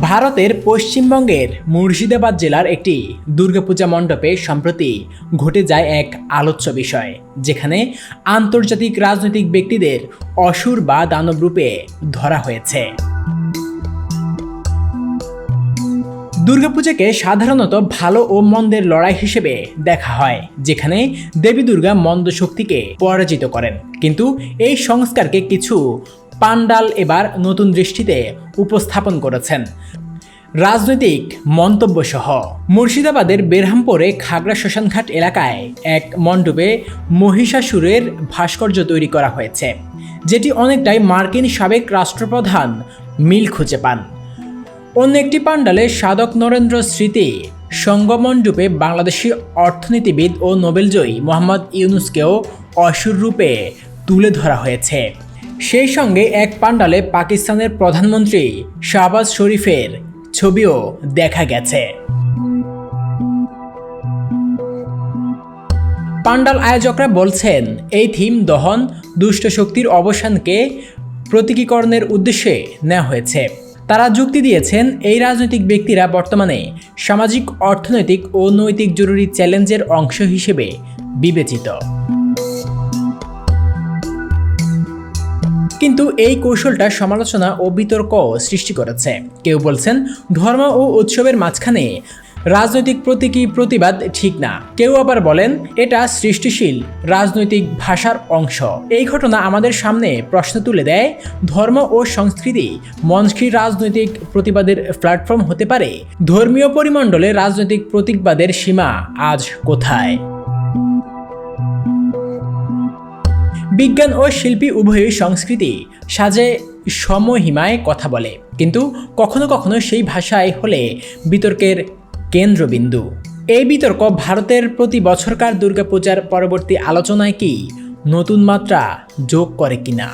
ভারতের পশ্চিমবঙ্গের মুর্শিদাবাদ জেলার একটি দুর্গাপূজা মণ্ডপে সম্প্রতি ঘটে যায় এক আলোচ্য বিষয়, যেখানে আন্তর্জাতিক রাজনৈতিক ব্যক্তিদের অসুর বা দানব রূপে ধরা হয়েছে। দুর্গাপূজাকে সাধারণত ভালো ও মন্দের লড়াই হিসেবে দেখা হয়, যেখানে দেবী দুর্গা মন্দ শক্তিকে পরাজিত করেন। কিন্তু এই সংস্কারকে কিছু পান্ডাল এবার নতুন দৃষ্টিতে উপস্থাপন করেছেন রাজনৈতিক মন্তব্য সহ। মুর্শিদাবাদের বেরহামপুরে খাগড়া শ্মশানঘাট এলাকায় এক মণ্ডপে মহিষাসুরের ভাস্কর্য তৈরি করা হয়েছে, যেটি অনেকটাই মার্কিন সাবেক রাষ্ট্রপ্রধান মিল খুঁজে পান। অন্য একটি পান্ডালে সাধক নরেন্দ্র স্মৃতি সঙ্গমণ্ডপে বাংলাদেশি অর্থনীতিবিদ ও নোবেলজয়ী মোহাম্মদ ইউনুসকেও অসুর রূপে তুলে ধরা হয়েছে। সেই সঙ্গে এক পান্ডালে পাকিস্তানের প্রধানমন্ত্রী শাহবাজ শরীফের ছবিও দেখা গেছে। পান্ডাল আয়োজকরা বলছেন, এই থিম দহন দুষ্ট শক্তির অবসানকে প্রতীকীকরণের উদ্দেশ্যে নেওয়া হয়েছে। তারা যুক্তি দিয়েছেন, এই রাজনৈতিক ব্যক্তিরা বর্তমানে সামাজিক, অর্থনৈতিক ও নৈতিক জরুরি চ্যালেঞ্জের অংশ হিসেবে বিবেচিত। কিন্তু এই কৌশলটা সমালোচনা ও বিতর্ক সৃষ্টি করেছে। কেউ বলছেন ধর্ম ও উৎসবের মাঝখানে রাজনৈতিক প্রতীকী প্রতিবাদ ঠিক না। কেউ আবার বলেন এটা সৃষ্টিশীল রাজনৈতিক ভাষার অংশ। এই ঘটনা আমাদের সামনে প্রশ্ন তুলে দেয়, ধর্ম ও সংস্কৃতি মঞ্চকি রাজনৈতিক প্রতিবাদের প্ল্যাটফর্ম হতে পারে? ধর্মীয় পরিমণ্ডলে রাজনৈতিক প্রতীকবাদের সীমা আজ কোথায়? বিজ্ঞান ও শিল্পী উভয়ই সংস্কৃতি সাজে সমহিমায় কথা বলে, কিন্তু কখনো কখনো সেই ভাষায় হলে বিতর্কের কেন্দ্রবিন্দু। এই বিতর্ক ভারতের প্রতি বছরকার দুর্গাপূজার পরবর্তী আলোচনায় কি নতুন মাত্রা যোগ করে কিনা?